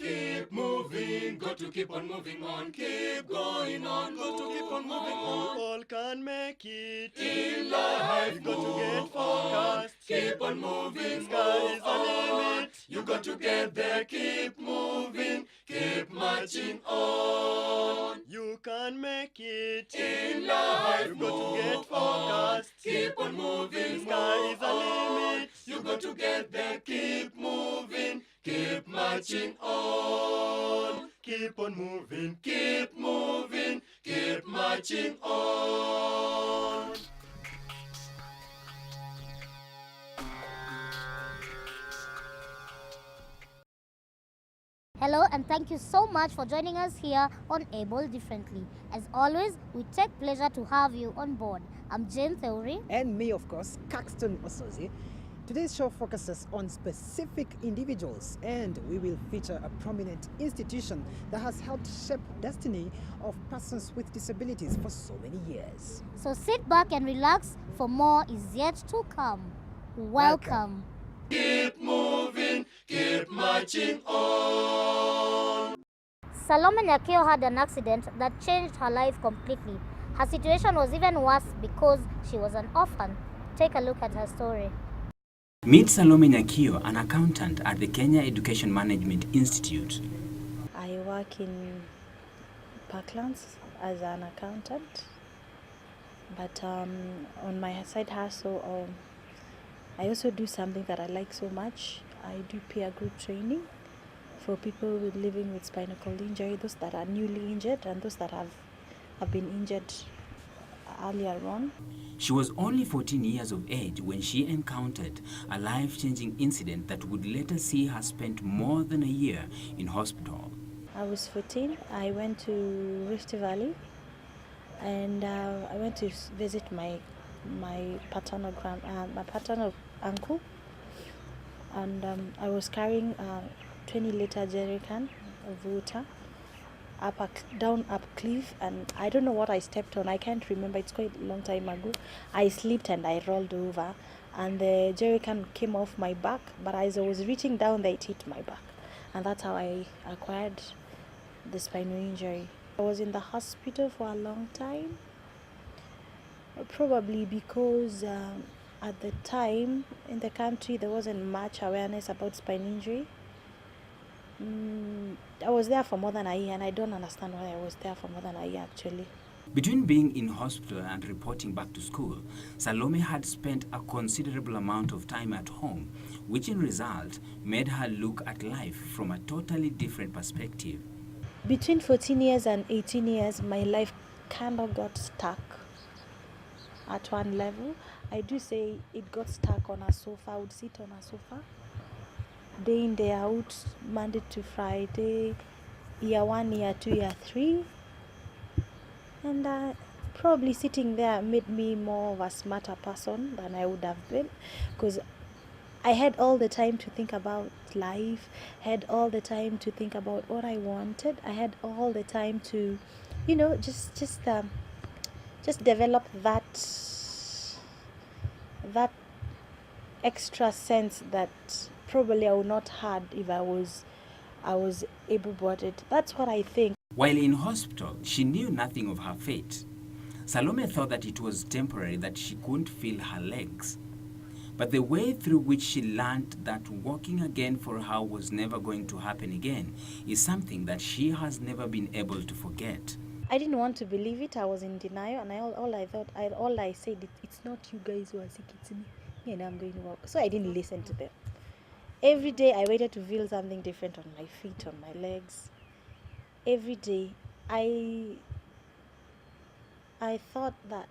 Keep moving, got to keep on moving on. Keep going on, got to keep on moving on. All can make it In life, you got to get focused. Keep on moving, Sky is the limit. You got to get there, keep moving, keep marching on. You can make it In life, you got to get focused. keep on moving, Sky is the limit. You got to get there, keep moving, keep marching on. Keep on moving. Keep moving, keep marching on. Hello and thank you so much for joining us here on Able Differently. As always, we take pleasure to have you on board. I'm Jane Theory. And me, of course, Caxton Osozi. Today's show focuses on specific individuals, and we will feature a prominent institution that has helped shape destiny of persons with disabilities for so many years. So sit back and relax, for more is yet to come. Welcome. Keep moving, keep marching on. Salome Nyakio had an accident that changed her life completely. Her situation was even worse because she was an orphan. Take a look at her story. Meet Salome Nyakio, an accountant at the Kenya Education Management Institute. I work in Parklands as an accountant, but on my side hustle, I also do something that I like so much. I do peer group training for people living with spinal cord injury, those that are newly injured and those that have been injured earlier on. She was only 14 years of age when she encountered a life-changing incident that would later see her spend more than a year in hospital. I was 14. I went to Rift Valley and I went to visit my paternal uncle, and I was carrying a 20-liter jerry can of water down up cliff, and I don't know what I stepped on. I can't remember. It's quite a long time ago. I slipped and I rolled over, and the jerry can came off my back. But as I was reaching down, it hit my back, and that's how I acquired the spinal injury. I was in the hospital for a long time. Probably because at the time in the country there wasn't much awareness about spine injury. I was there for more than a year, and I don't understand why I was there for more than a year actually. Between being in hospital and reporting back to school, Salome had spent a considerable amount of time at home, which in result made her look at life from a totally different perspective. Between 14 years and 18 years, my life kind of got stuck at one level. I do say it got stuck on a sofa. I would sit on a sofa day in, day out, Monday to Friday, year 1, year 2, year 3. And probably sitting there made me more of a smarter person than I would have been, because I had all the time to think about life, had all the time to think about what I wanted. I had all the time to, just develop that extra sense that probably I would not had if I was able-bodied. That's what I think. While in hospital, she knew nothing of her fate. Salome thought that it was temporary, that she couldn't feel her legs. But the way through which she learned that walking again for her was never going to happen again is something that she has never been able to forget. I didn't want to believe it. I was in denial, and all I said, it's not you guys who are sick, it's me. And I'm going to walk. So I didn't listen to them. Every day I waited to feel something different on my feet, on my legs. Every day I thought that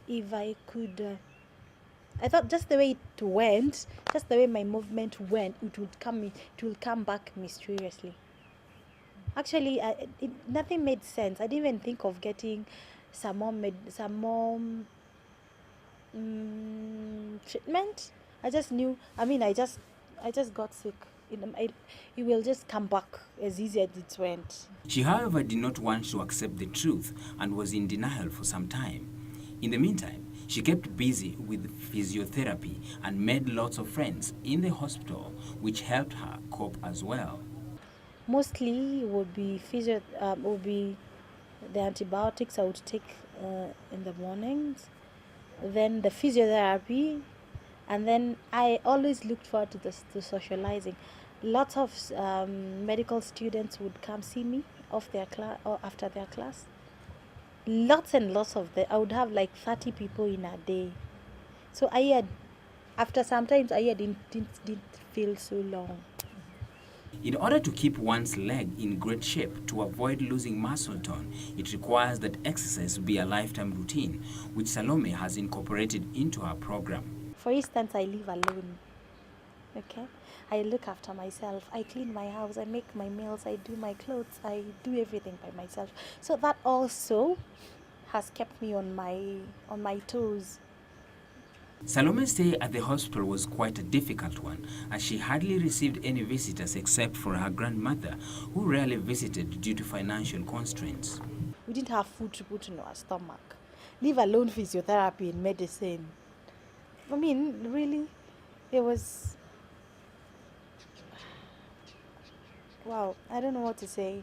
if I could, I thought just the way it went, just the way my movement went, it will come back mysteriously. Actually, nothing made sense. I didn't even think of getting some more treatment. I just knew. I just got sick. It will just come back as easy as it went. She, however, did not want to accept the truth and was in denial for some time. In the meantime, she kept busy with physiotherapy and made lots of friends in the hospital, which helped her cope as well. Mostly would be would be the antibiotics I would take in the mornings, then the physiotherapy, and then I always looked forward to socializing. Lots of medical students would come see me off their class or after their class. Lots and lots of them. I would have like 30 people in a day. So I had, after sometimes I didn't feel so long. In order to keep one's leg in great shape to avoid losing muscle tone, it requires that exercise be a lifetime routine, which Salome has incorporated into her program. For instance, I live alone. Okay, I look after myself. I clean my house. I make my meals. I do my clothes. I do everything by myself. So that also has kept me on my toes. Salome's stay at the hospital was quite a difficult one, as she hardly received any visitors except for her grandmother, who rarely visited due to financial constraints. We didn't have food to put in our stomach, leave alone physiotherapy and medicine. I mean, really, it was... wow, I don't know what to say.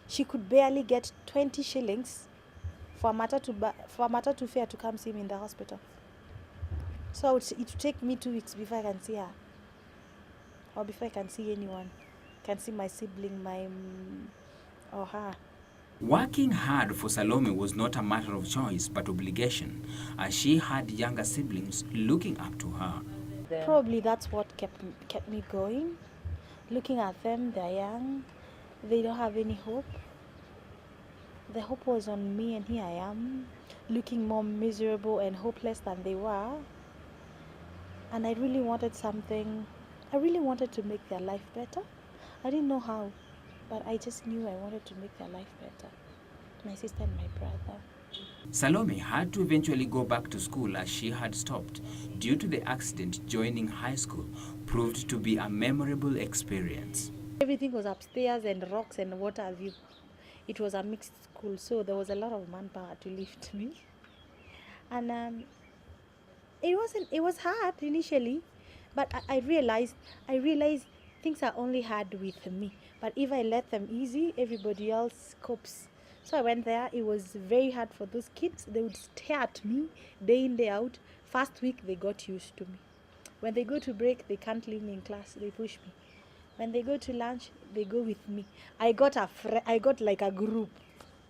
She could barely get 20 shillings for a matatu fare to come see me in the hospital. So it would take me 2 weeks before I can see her, or before I can see anyone. Can see my sibling, or her. Working hard for Salome was not a matter of choice but obligation, as she had younger siblings looking up to her. Probably that's what kept me going. Looking at them, they're young, they don't have any hope. The hope was on me, and here I am, looking more miserable and hopeless than they were. And I really wanted something. I really wanted to make their life better. I didn't know how, but I just knew I wanted to make their life better. My sister and my brother. Salome had to eventually go back to school as she had stopped due to the accident. Joining high school proved to be a memorable experience. Everything was upstairs and rocks and water view. It was a mixed school, so there was a lot of manpower to lift me. And it was hard initially, but I realized things are only hard with me, but if I let them easy, everybody else copes. So I went there. It was very hard for those kids. They would stare at me day in, day out. First week they got used to me. When they go to break, they can't leave me in class, they push me. When they go to lunch, they go with me. I got like a group.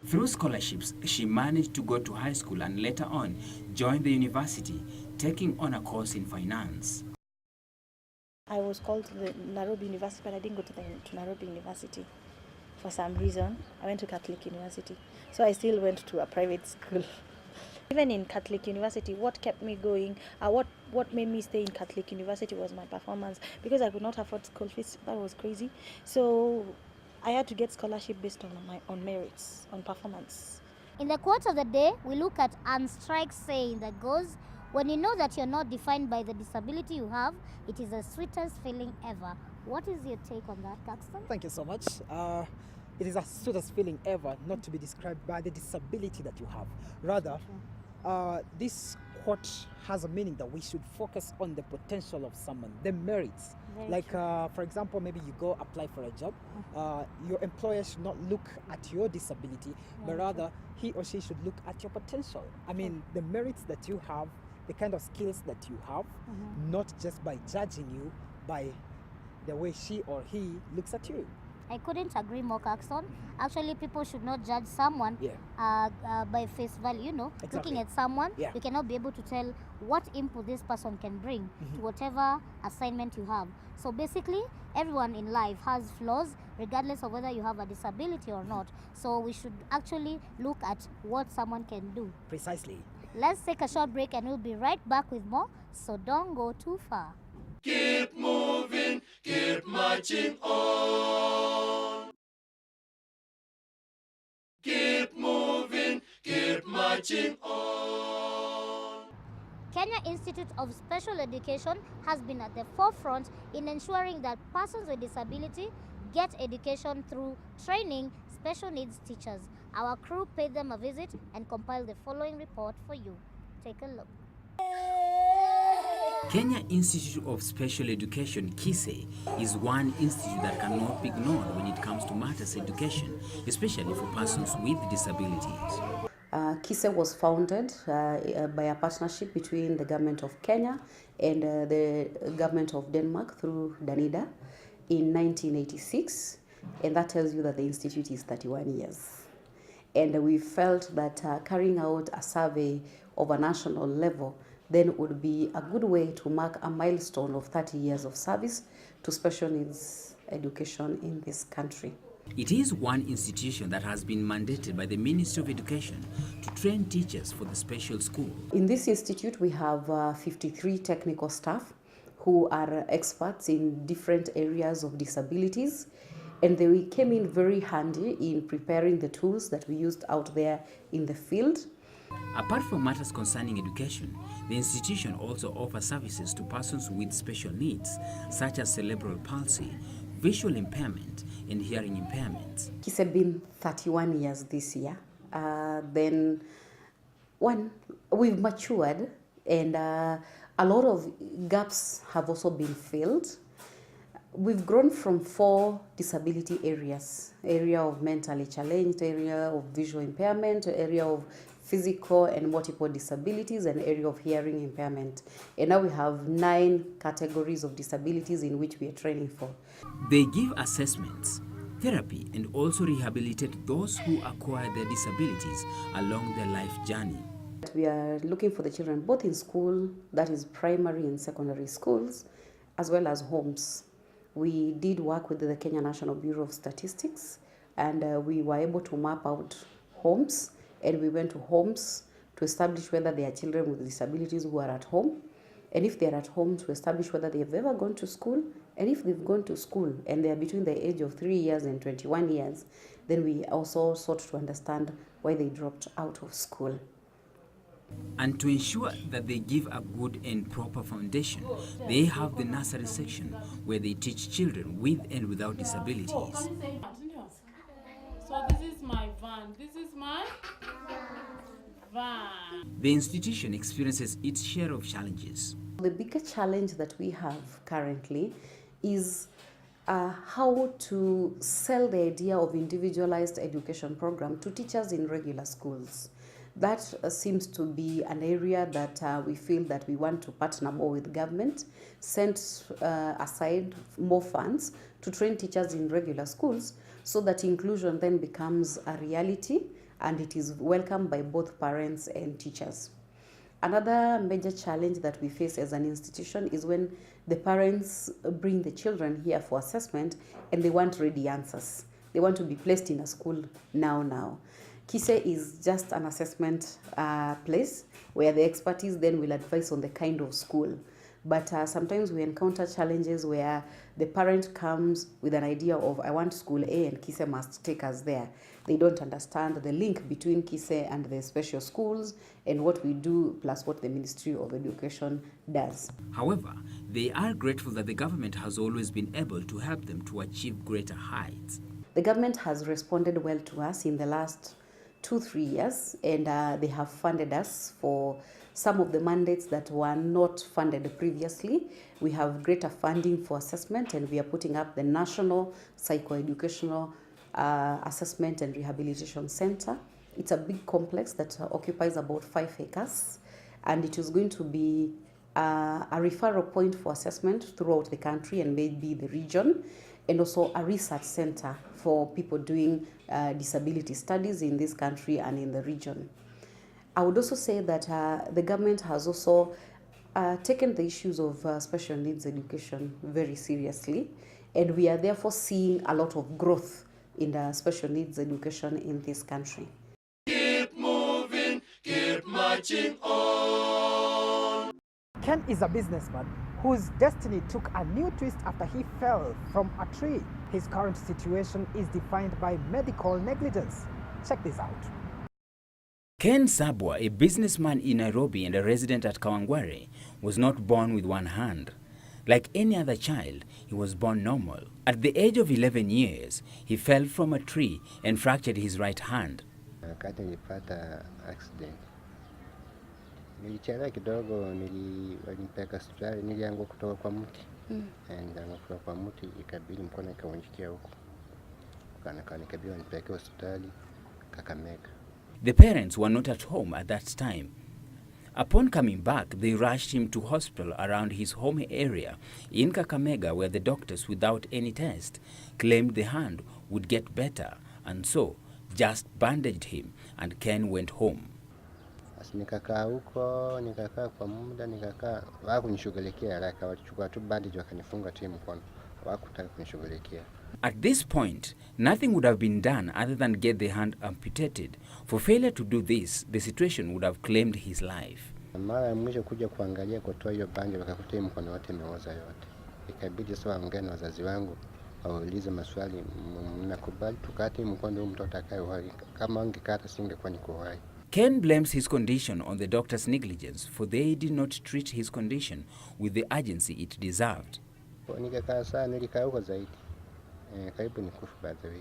Through scholarships, she managed to go to high school and later on joined the university, taking on a course in finance. I was called to the Nairobi University, but I didn't go to Nairobi University for some reason. I went to Catholic University, so I still went to a private school. Even in Catholic University, what kept me going, what made me stay in Catholic University was my performance, because I could not afford school fees. That was crazy. So I had to get scholarship based on merits, on performance. In the quote of the day, we look at Anne Strike's saying that goes, "When you know that you're not defined by the disability you have, it is the sweetest feeling ever." What is your take on that, Caxton? Thank you so much. It is the sweetest feeling ever not to be described by the disability that you have. Rather, this quote has a meaning that we should focus on the potential of someone, the merits. Very true. For example, maybe you go apply for a job. Your employer should not look at your disability, but rather he or she should look at your potential. I mean, the merits that you have, the kind of skills that you have, not just by judging you by the way she or he looks at you. I couldn't agree more, Caxton. Actually, people should not judge someone by face value. You know, Exactly. looking at someone, Yeah. you cannot be able to tell what input this person can bring to whatever assignment you have. So basically, everyone in life has flaws, regardless of whether you have a disability or not. So we should actually look at what someone can do. Precisely. Let's take a short break and we'll be right back with more. So don't go too far. Keep moving, keep marching on. Keep moving, keep marching on. Kenya Institute of Special Education has been at the forefront in ensuring that persons with disability get education through training special needs teachers. Our crew paid them a visit and compiled the following report for you. Take a look. Kenya Institute of Special Education, KISE, is one institute that cannot be ignored when it comes to matters education, especially for persons with disabilities. KISE was founded by a partnership between the government of Kenya and the government of Denmark through Danida in 1986, and that tells you that the institute is 31 years. And we felt that carrying out a survey of a national level then would be a good way to mark a milestone of 30 years of service to special needs education in this country. It is one institution that has been mandated by the Ministry of Education to train teachers for the special school. In this institute, we have 53 technical staff who are experts in different areas of disabilities, and they came in very handy in preparing the tools that we used out there in the field. Apart from matters concerning education, the institution also offers services to persons with special needs, such as cerebral palsy, visual impairment, and hearing impairments. It's been 31 years this year. We've matured, and a lot of gaps have also been filled. We've grown from 4 disability areas: area of mentally challenged, area of visual impairment, area of physical and multiple disabilities, and area of hearing impairment. And now we have 9 categories of disabilities in which we are training for. They give assessments, therapy, and also rehabilitate those who acquire their disabilities along their life journey. We are looking for the children both in school, that is primary and secondary schools, as well as homes. We did work with the Kenya National Bureau of Statistics, and we were able to map out homes, and we went to homes to establish whether there are children with disabilities who are at home, and if they are at home, to establish whether they have ever gone to school, and if they've gone to school and they are between the age of 3 years and 21 years, then we also sought to understand why they dropped out of school. And to ensure that they give a good and proper foundation, they have the nursery section where they teach children with and without disabilities. So this is my van. This is my van. The institution experiences its share of challenges. The bigger challenge that we have currently is how to sell the idea of individualized education program to teachers in regular schools. That seems to be an area that we feel that we want to partner more with government, send aside more funds to train teachers in regular schools, so that inclusion then becomes a reality and it is welcomed by both parents and teachers. Another major challenge that we face as an institution is when the parents bring the children here for assessment and they want ready answers. They want to be placed in a school now. KISE is just an assessment place where the expertise then will advise on the kind of school. But sometimes we encounter challenges where the parent comes with an idea of, I want school A and KISE must take us there. They don't understand the link between KISE and the special schools and what we do plus what the Ministry of Education does. However, they are grateful that the government has always been able to help them to achieve greater heights. The government has responded well to us in the last 2-3 years, and they have funded us for some of the mandates that were not funded previously. We have greater funding for assessment, and we are putting up the National Psychoeducational Assessment and Rehabilitation Center. It's a big complex that occupies about 5 acres, and it is going to be a referral point for assessment throughout the country and maybe the region, and also a research center for people doing disability studies in this country and in the region. I would also say that the government has also taken the issues of special needs education very seriously, and we are therefore seeing a lot of growth in the special needs education in this country. Keep moving, keep marching on. Ken is a businessman whose destiny took a new twist after he fell from a tree. His current situation is defined by medical negligence. Check this out. Ken Sabwa, a businessman in Nairobi and a resident at Kawangware, was not born with one hand. Like any other child, he was born normal. At the age of 11 years, he fell from a tree and fractured his right hand. Wakati nilipata accident Nilichelewa kidogo, walinipeleka hospitali, nilianguka kutoka kwa mti. Nilianguka kutoka kwa mti, ikabidi mkono ikavunjikia huko. Nikabidi wanipeleke hospitali Kakamega. The parents were not at home at that time. Upon coming back, they rushed him to hospital around his home area in Kakamega, where the doctors, without any test, claimed the hand would get better, and so just bandaged him, and Ken went home. Nikakaa huko, nikakaa kwa muda, hawakunishughulikia haraka, walichukua tu bandage wakanifunga tu mkono, hawakutaka kunishughulikia. At this point, nothing would have been done other than get the hand amputated. For failure to do this, the situation would have claimed his life. Mara ya mwisho kuja kuangalia kutoa hiyo bandage, wakakuta mkono wote imeoza yote. Ikabidi sasa waongee na wazazi wangu, waulize maswali, mnakubali tukate mkono huyu mtoto akae uhai? Kama angekata singekuwa niko uhai. Ken blames his condition on the doctor's negligence, for they did not treat his condition with the urgency it deserved. Nikakaa sana, nilikaa huko zaidi. Karibu nikufa by the way.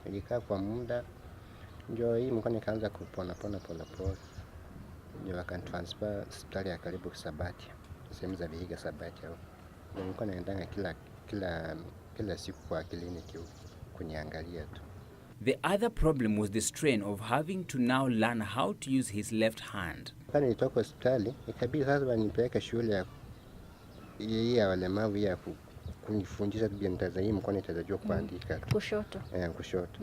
Nilikaa kwa muda, ndio hii mkono ikaanza kupona pole. Ndio wakanitransfer hospitali ya karibu Sabati, sehemu za Vihiga Sabati hapo. Ndio nilikuwa naendanga kila siku kwa kliniki kuniangalia tu. The other problem was the strain of having to now learn how to use his left hand. Kana nilitoka hospitali, ikabidi sasa wanipeleke shule ya walemavu ya kunifundisha biashara hii mkono itajua kuandika. Kushoto. Kushoto.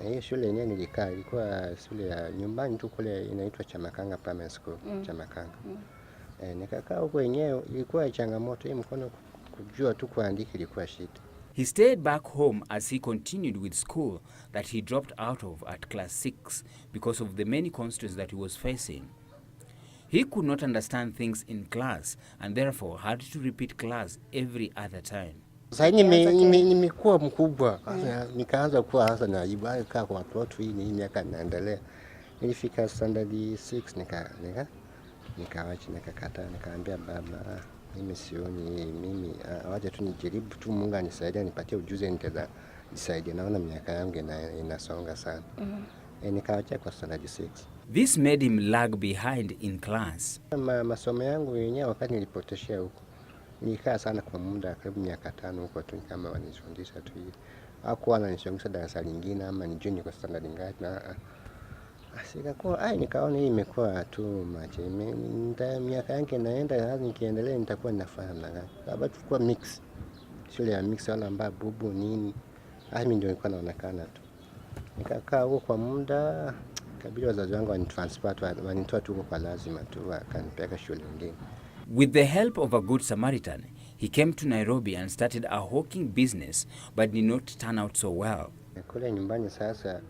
Hiyo shule yenyewe nilikaa ilikuwa shule ya nyumbani tu kule, inaitwa Chamakanga Primary School, Chamakanga. Nikakaa huko yenyewe, ilikuwa changamoto hii mkono kujua tu kuandika ilikuwa shida. He stayed back home as he continued with school that he dropped out of at class 6 because of the many constraints that he was facing. He could not understand things in class and therefore had to repeat class every other time. Sasa nimekuwa mkubwa. Nikaanza kuwa hasa na aibu kaa kwa watoto, hii miaka inaendelea. Nilifika standard 6 nikaacha nikakataa, nikaambia baba, mimi sioni, mimi wacha tu nijaribu tu, Mungu anisaidie nipatie ujuzi nisaidie, naona miaka yangu inasonga sana. Nikaacha kwa standard 6. This made him lag behind in class. Masomo yangu yenyewe wakati nilipoteshea huko, nilikaa sana kwa muda karibu miaka 5 huko tu, kama wanifundisha tu hivi. Hakuwa ananishangisha darasa lingine ama nijue niko standard ngapi na asikakuwa nikaona hii imekuwa tu mache. Miaka yangu inaenda, hadi nikiendelea nitakuwa nafanya na gani. Labda tukua mix. Shule ya mix wala ambao bubu nini. Mimi ndio nilikuwa naonekana tu. Nikakaa huko kwa muda, kabla wazazi wangu wanitransfer tu, wanitoa tu kwa lazima tu, wakanipeleka shule nyingine. With the help of a good Samaritan, he came to Nairobi and started a hawking business, but did not turn out so well. Kule nyumbani sasa,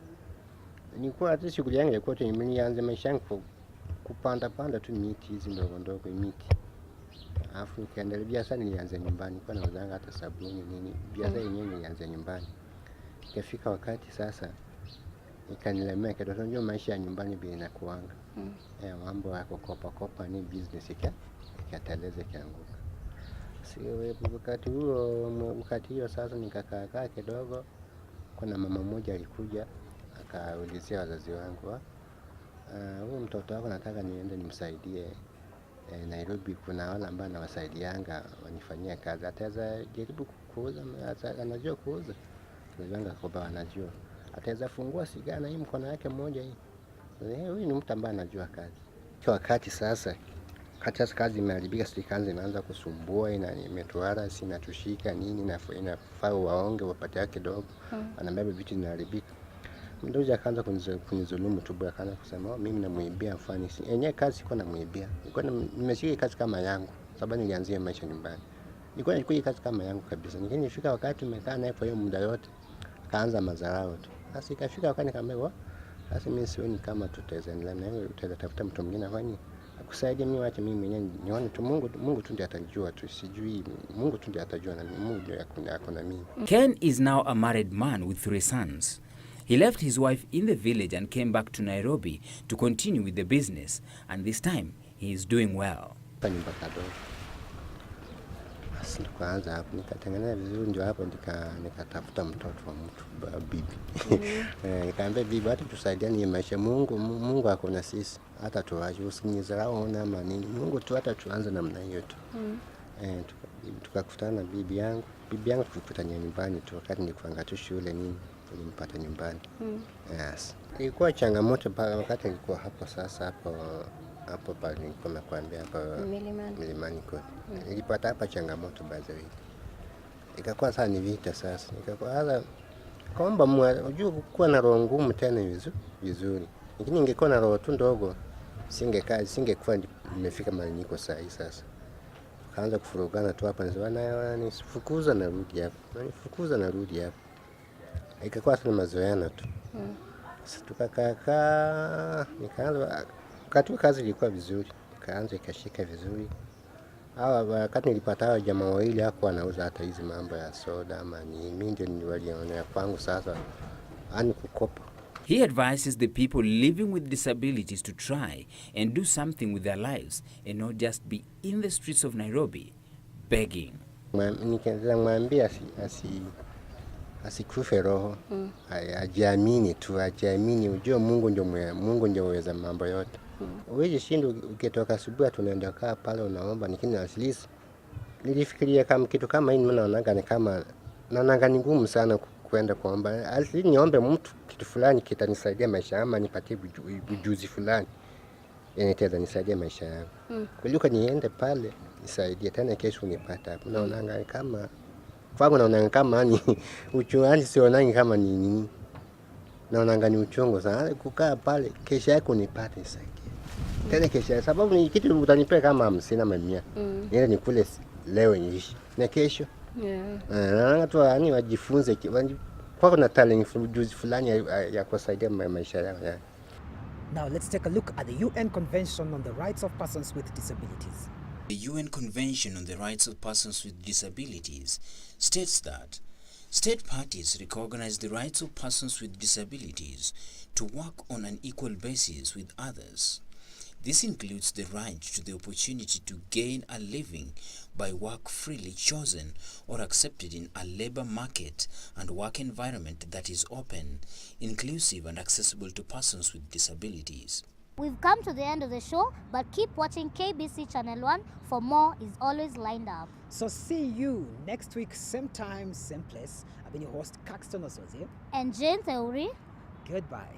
nilikuwa hata shughuli yangu ilikuwa tu nianze maisha yangu kupanda tu miti hizi ndogo miti. Alafu nikaendelea biashara, nilianza nyumbani, kwa nauzanga hata sabuni nini, biashara yenyewe nilianza nyumbani. Ikafika wakati sasa ikanilemea kidogo, unajua maisha ya nyumbani bila inakuanga. Mambo ya kukopa ni business ikateleza kianguka. Sio wakati hiyo sasa nikakaa kidogo, kuna mama mmoja alikuja akaulizia wazazi wangu, huyu mtoto wako nataka niende nimsaidie Nairobi, kuna wale ambao nawasaidianga wanifanyia kazi, ataweza jaribu kuuza, anajua kuuza. Wazazi wangu wanajua, ataweza fungua sigara na hii mkono yake mmoja hii. Huyu ni mtu ambaye anajua kazi. Kwa wakati sasa kazi imeharibika, serikali inaanza kusumbua, imetuara, sinatushika nini, inafaa waonge wapate kidogo, anabeba vitu vinaharibika. Mdozi akaanza kunizulumu tu, akaanza kusema mimi namuibia mfano. Yenyewe kazi siko namuibia. Nilikuwa nimeshika kazi kama yangu, sababu nilianzia maisha nyumbani. Nilikuwa nachukua kazi kama yangu kabisa. Nilifika wakati nimekaa naye kwa hiyo muda yote, akaanza madharau tu. Sasa ikafika wakati nikamwambia, sasa mimi sioni kama tutaweza endelea na wewe, utatafuta mtu mwingine afanye akusaidia mimi, acha mimi mwenyewe nione tu. Mungu tu ndiye atajua tu, sijui, Mungu tu ndiye atajua, na Mungu ndiye ako na mimi. Ken is now a married man with 3 sons. He left his wife in the village and came back to Nairobi to continue with the business, and this time he is doing well. Tukaanza hapo, nikatengeneza vizuri, ndio hapo nikatafuta mtoto wa mtu bibi. Nikaambia bibi, hata tusaidiane maisha, Mungu ako na sisi, hata tuache usinizarau na manini, Mungu tu, hata tuanze namna hiyo tu. Tukakutana na bibi yangu tukakutana nyumbani tu, wakati nilikuwa tu shule nini, nilimpata nyumbani. Yes. Ilikuwa changamoto wakati nilikuwa hapo sasa hapo pale nilikuwa nakwambia hapo milimani kote. Nilipata hapa changamoto baadhi. Ikakuwa sasa ni vita sasa. Ikakuwa hata kaomba unajua kuwa na roho ngumu tena vizuri. Lakini ningekuwa na roho tu ndogo singekuwa nimefika mahali niko sasa. Kaanza kufurugana tu hapa nifukuza na rudi hapo. Ikakuwa sana mazoeana tu. Sasa tukakaa nikaanza wakati kazi ilikuwa vizuri, kaanza ikashika vizuri. Wakati nilipata jamaa wawili hapo wanauza hata hizi mambo ya soda ama mimi ndio niliwaona kwangu sasa ani kukopa. He advises the people living with disabilities to try and do something with their lives and not just be in the streets of Nairobi begging. Nikaanza kumwambia asikufe roho, ajiamini tu, ujue Mungu ndio mweza mambo yote. Wewe shindu ukitoka asubuhi tunaenda kaa pale unaomba, lakini at least nilifikiria kama kitu kama hii naona ni ngumu sana kwenda kuomba. At least niombe mtu kitu fulani kitanisaidia maisha ama nipatie ujuzi fulani yanaweza nisaidia maisha yangu. Kuliko niende pale nisaidie tena kesho nipata hapo. Naona kama kwangu naona kama ni uchungu, sionani kama ni nini. Naona ni uchungu sana kukaa pale kesho yako nipate nisaidie. Tena kesho sababu ni kitu utanipea kama 50 ama 100. Niende nikule leo niishi. Na kesho. Naona tu wajifunze kwa kuna talent ujuzi fulani ya kusaidia maisha yao. Now let's take a look at the UN Convention on the Rights of Persons with Disabilities. The UN Convention on the Rights of Persons with Disabilities states that state parties recognize the rights of persons with disabilities to work on an equal basis with others. This includes the right to the opportunity to gain a living by work freely chosen or accepted in a labor market and work environment that is open, inclusive and accessible to persons with disabilities. We've come to the end of the show, but keep watching KBC Channel 1 for more is always lined up. So see you next week, same time, same place. I've been your host, Caxton Osozie. And Jane Theory. Goodbye.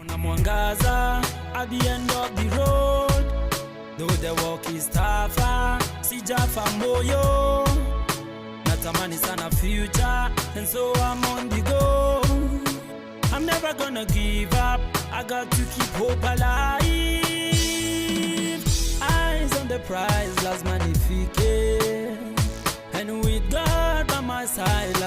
Unamwangaza at the end of the road, though the walk is tougher, sijafa moyo, natamani sana future, and so I'm on the go. I'm never gonna give up, I got to keep hope alive. Eyes on the prize, last magnificent, and with God by my side